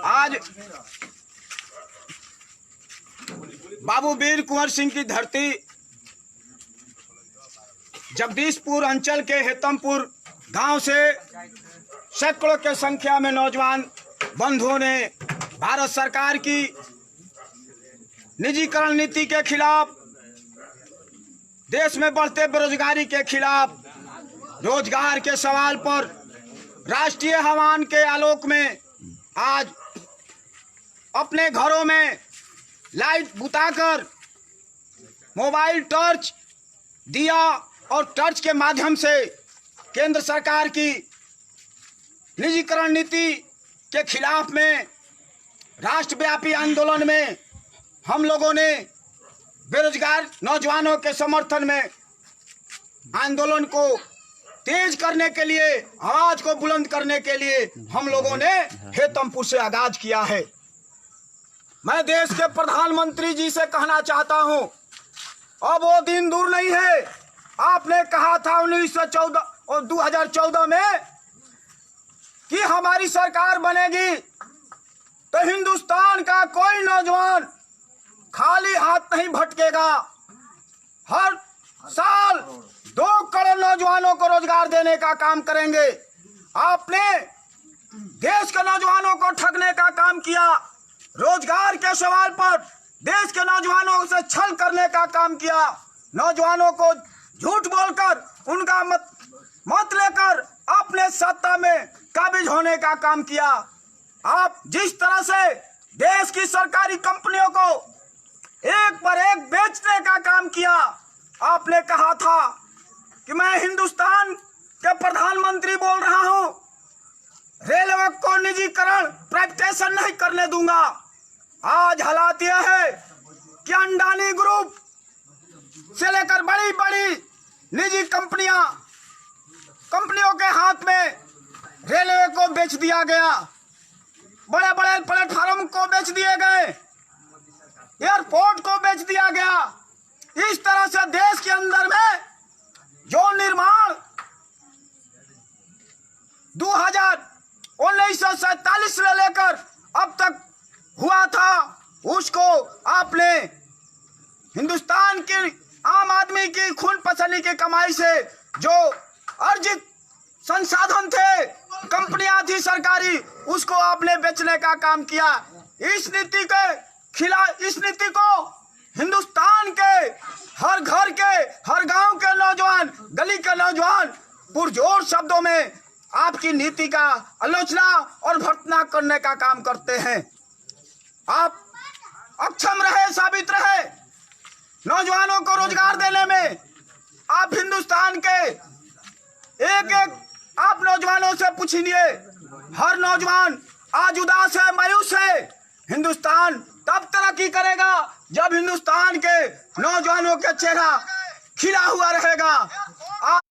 आज बाबू वीर कुंवर सिंह की धरती जगदीशपुर अंचल के हेतमपुर गांव से सैकड़ों के संख्या में नौजवान बंधुओं ने भारत सरकार की निजीकरण नीति के खिलाफ, देश में बढ़ते बेरोजगारी के खिलाफ, रोजगार के सवाल पर राष्ट्रीय आह्वान के आलोक में आज अपने घरों में लाइट बुताकर मोबाइल टॉर्च दिया और टॉर्च के माध्यम से केंद्र सरकार की निजीकरण नीति के खिलाफ में राष्ट्रव्यापी आंदोलन में हम लोगों ने बेरोजगार नौजवानों के समर्थन में आंदोलन को तेज करने के लिए, आवाज को बुलंद करने के लिए हम लोगों ने हेतमपुर से आगाज किया है। मैं देश के प्रधानमंत्री जी से कहना चाहता हूं, अब वो दिन दूर नहीं है। आपने कहा था 1914 और 2014 में कि हमारी सरकार बनेगी तो हिंदुस्तान का कोई नौजवान खाली हाथ नहीं भटकेगा। हर साल 2 करोड़ नौजवानों को रोजगार देने का काम करेंगे। आपने देश के नौजवानों को ठगने का काम किया, रोजगार के सवाल पर देश के नौजवानों से छल करने का काम किया, नौजवानों को झूठ बोलकर उनका मत लेकर अपने सत्ता में काबिज होने का काम किया। आप जिस तरह से देश की सरकारी कंपनियों को एक पर एक बेचने का काम किया, आपने कहा था कि मैं हिंदुस्तान के प्रधानमंत्री बोल रहा हूं, रेलवे को निजीकरण प्राइवेटाइजेशन नहीं करने दूंगा। आज हालात यह है कि अंडानी ग्रुप से लेकर बड़ी बड़ी निजी कंपनियों के हाथ में रेलवे को बेच दिया गया, बड़े बड़े प्लेटफार्म को बेच दिए गए, एयरपोर्ट को बेच दिया गया। इस तरह से देश के अंदर में जो निर्माण 1947 से लेकर अब तक हुआ था, उसको आपने हिंदुस्तान की आम आदमी की खून पसीने की कमाई से जो अर्जित संसाधन थे, कंपनियां थी सरकारी, उसको आपने बेचने का काम किया। इस नीति के खिलाफ, इस नीति को हिंदुस्तान के हर घर के, हर गांव के नौजवान, गली के नौजवान पुरजोर शब्दों में आपकी नीति का आलोचना और भर्त्सना करने का काम करते हैं। आप अक्षम रहे, साबित रहे नौजवानों को रोजगार देने में। आप हिंदुस्तान के एक एक आप नौजवानों से पूछिए, हर नौजवान आज उदास है, मायूस है। हिंदुस्तान तब तरक्की करेगा जब हिंदुस्तान के नौजवानों का चेहरा खिला हुआ रहेगा। आज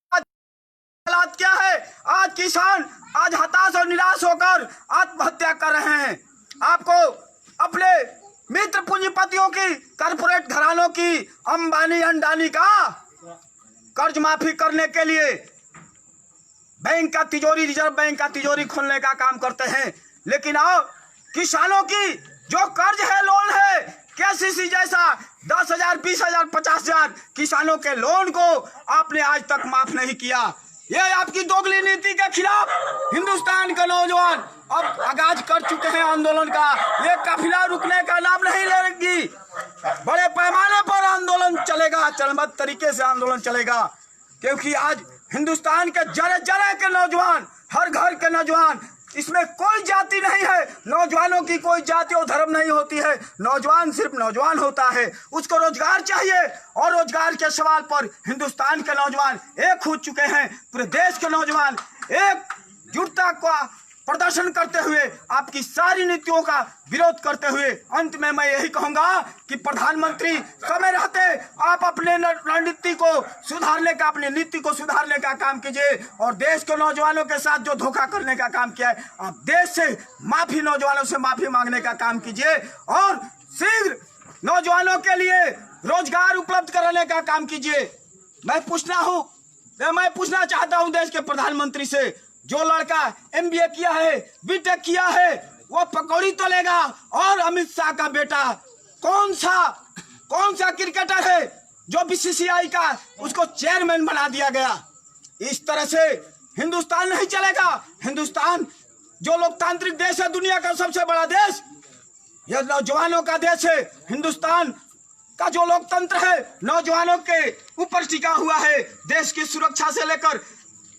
हालात क्या है? आज किसान आज हताश और निराश होकर आत्महत्या कर रहे हैं। आपको अपने मित्र पूंजीपतियों की, कारपोरेट घरानों की, अंबानी अंडानी का कर्ज माफी करने के लिए बैंक का तिजोरी, रिजर्व बैंक का तिजोरी खोलने का काम करते हैं, लेकिन अब किसानों की जो कर्ज है, लोन है, केसीसी जैसा 10,000, 20,000, 50,000 किसानों के लोन को आपने आज तक माफ नहीं किया। ये आपकी दोगली नीति के खिलाफ हिंदुस्तान के नौजवान अब आगाज कर चुके हैं आंदोलन का। ये काफिला रुकने का नाम नहीं लेगी, बड़े पैमाने पर आंदोलन चलेगा, चरणबद्ध तरीके से आंदोलन चलेगा, क्योंकि आज हिंदुस्तान के जरे जरे के नौजवान, हर घर के नौजवान, इसमें कोई जाति नहीं है, नौजवानों की कोई जाति और धर्म नहीं होती है। नौजवान सिर्फ नौजवान होता है, उसको रोजगार चाहिए और रोजगार के सवाल पर हिंदुस्तान के नौजवान एक हो चुके हैं। पूरे देश के नौजवान एकजुटता का प्रदर्शन करते हुए, आपकी सारी नीतियों का विरोध करते हुए, अंत में मैं यही कहूंगा कि प्रधानमंत्री समय रहते आप अपने रणनीति को सुधारने का, अपनी नीति को सुधारने का काम कीजिए और देश के नौजवानों के साथ जो धोखा करने का काम किया है, आप देश से माफी, नौजवानों से माफी मांगने का काम कीजिए और शीघ्र नौजवानों के लिए रोजगार उपलब्ध कराने का काम कीजिए। मैं पूछना चाहता हूं देश के प्रधानमंत्री से, जो लड़का MBA किया है, BTech किया है, वो पकौड़ी तलेगा। और अमित शाह का बेटा कौन सा क्रिकेटर है जो BCCI का उसको चेयरमैन बना दिया गया। इस तरह से हिंदुस्तान नहीं चलेगा। हिंदुस्तान जो लोकतांत्रिक देश है, दुनिया का सबसे बड़ा देश, यह नौजवानों का देश है। हिंदुस्तान का जो लोकतंत्र है नौजवानों के ऊपर टिका हुआ है। देश की सुरक्षा से लेकर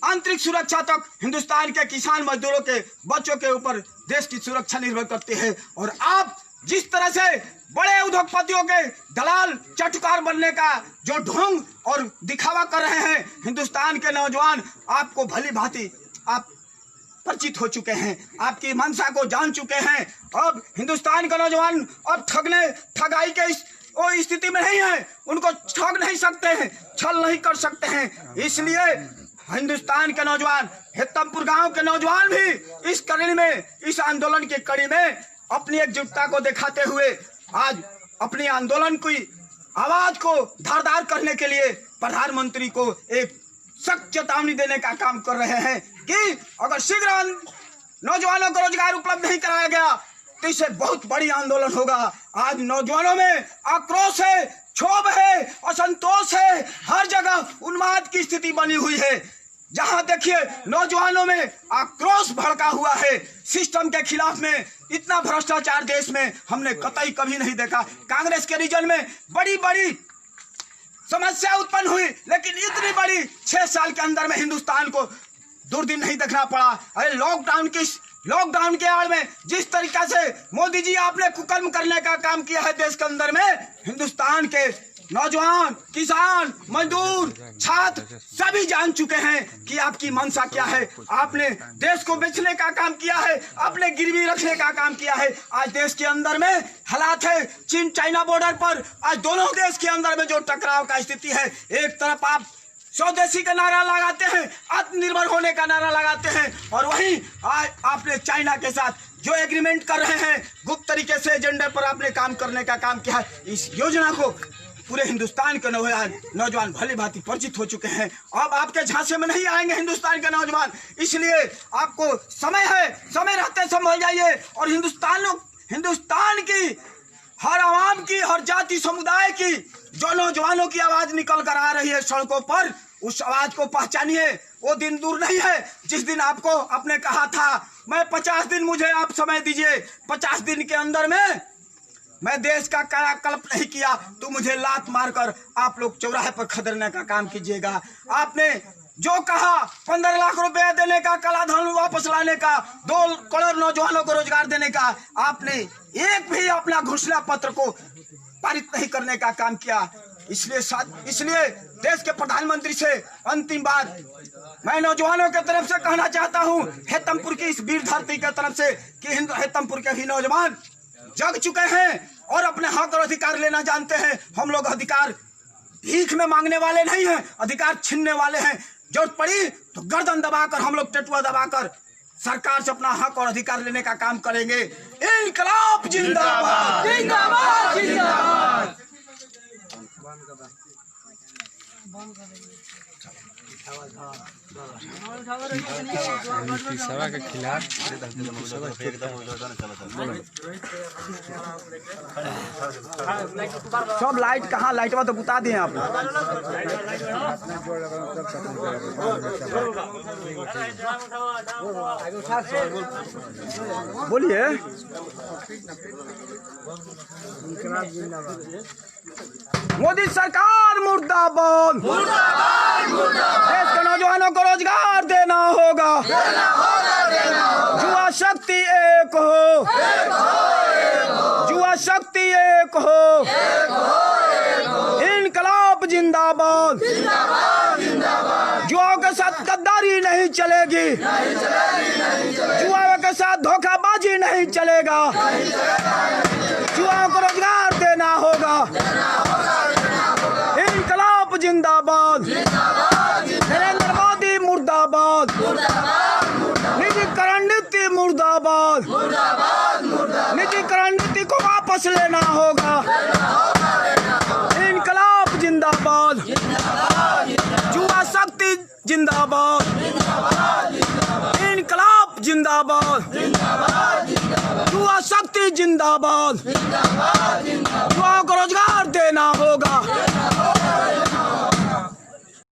आंतरिक सुरक्षा तक हिंदुस्तान के किसान मजदूरों के बच्चों के ऊपर देश की सुरक्षा निर्भर करती है। और आप जिस तरह से बड़े उद्योगपतियों के दलाल चटुकार बनने का जो ढोंग और दिखावा कर रहे हैं, हिंदुस्तान के नौजवान आपको भली भांति आप परिचित हो चुके हैं, आपकी मंशा को जान चुके हैं। अब हिंदुस्तान का नौजवान अब ठगाई के वो स्थिति में नहीं है, उनको ठग नहीं सकते हैं, छल नहीं कर सकते हैं। इसलिए हिंदुस्तान के नौजवान, हेतमपुर गांव के नौजवान भी इस कड़ी में, इस आंदोलन की कड़ी में अपनी एकजुटता को दिखाते हुए आज अपनी आंदोलन की आवाज को धारदार करने के लिए प्रधानमंत्री को एक सख्त चेतावनी देने का काम कर रहे हैं कि अगर शीघ्र नौजवानों को रोजगार उपलब्ध नहीं कराया गया तो इससे बहुत बड़ी आंदोलन होगा। आज नौजवानों में आक्रोश है, क्षोभ है, असंतोष है, हर जगह उन्माद की स्थिति बनी हुई है। जहां देखिए नौजवानों में आक्रोश भड़का हुआ है। सिस्टम के खिलाफ में इतना भ्रष्टाचार देश में हमने कतई कभी नहीं देखा। कांग्रेस के रीजन में बड़ी बड़ी समस्या उत्पन्न हुई, लेकिन इतनी बड़ी 6 साल के अंदर में हिंदुस्तान को दुर्दिन नहीं देखना पड़ा। अरे लॉकडाउन के आड़ में जिस तरीका से मोदी जी आपने कुकर्म करने का काम किया है देश के अंदर में, हिंदुस्तान के नौजवान, किसान, मजदूर, छात्र सभी जान चुके हैं कि आपकी मंशा क्या है। आपने देश को बेचने का काम किया है, आपने गिरवी रखने का काम किया है। आज देश के अंदर में हालात है, चीन चाइना बॉर्डर पर आज दोनों देश के अंदर में जो टकराव का स्थिति है, एक तरफ आप स्वदेशी का नारा लगाते हैं, आत्मनिर्भर होने का नारा लगाते हैं, और वहीं आज आपने चाइना के साथ जो एग्रीमेंट कर रहे हैं, गुप्त तरीके से एजेंडे पर आपने काम करने का काम किया है। इस योजना को पूरे हिंदुस्तान के नौजवान भली भांति परिचित हो चुके हैं। अब आपके झांसे में नहीं आएंगे हिंदुस्तान के नौजवान। इसलिए आपको समय है, समय रहते संभल जाइए और हिंदुस्तान की हर आवाम की, हर जाति समुदाय की जो नौजवानों की आवाज निकल कर आ रही है सड़कों पर, उस आवाज को पहचानिए। वो दिन दूर नहीं है जिस दिन आपको आपने कहा था मैं 50 दिन मुझे आप समय दीजिए, 50 दिन के अंदर में मैं देश का कायाकल्प नहीं किया तो मुझे लात मारकर आप लोग चौराहे पर खदेड़ने का काम कीजिएगा। आपने जो कहा 15 लाख रुपए देने का, कालाधन वापस लाने का, 2 करोड़ नौजवानों को रोजगार देने का, आपने एक भी अपना घोषणा पत्र को पारित नहीं करने का काम किया। इसलिए देश के प्रधानमंत्री से अंतिम बार मैं नौजवानों के तरफ से कहना चाहता हूं, हेतमपुर की इस वीर धरती के तरफ से कि हेतमपुर के भी नौजवान जग चुके हैं और अपने हक और अधिकार लेना जानते हैं। हम लोग अधिकार भीख में मांगने वाले नहीं हैं, अधिकार छीनने वाले हैं। जरूरत पड़ी तो गर्दन दबाकर, हम लोग टटुआ दबाकर सरकार से अपना हक और अधिकार लेने का काम करेंगे। इनकलाब जिंदाबाद, जिंदाबाद, जिंदाबाद। सभा के खिलाफ सब लाइट कहाँ, लाइट तो बुता दिए आप। बोलिए। मोदी सरकार मुर्दाबाद, मुर्दाबाद, मुर्दाबाद। देश के नौजवानों को रोजगार देना होगा, युवा शक्ति एक हो, युवा शक्ति एक हो, इनकलाब जिंदाबाद, युवाओं के साथ गद्दारी नहीं चलेगी, युवाओं के साथ धोखाबाजी नहीं चलेगा, युवाओं को रोजगार देना होगा। इनकलाब जिंदाबाद, नरेंद्र मोदी मुर्दाबाद, निजीकरण नीति मुर्दाबाद, निजीकरण नीति को वापस लेना होगा। इनकलाब जिंदाबाद, युवा शक्ति जिंदाबाद, जिंदाबाद, युवा शक्ति जिंदाबाद, युवाओं को रोजगार देना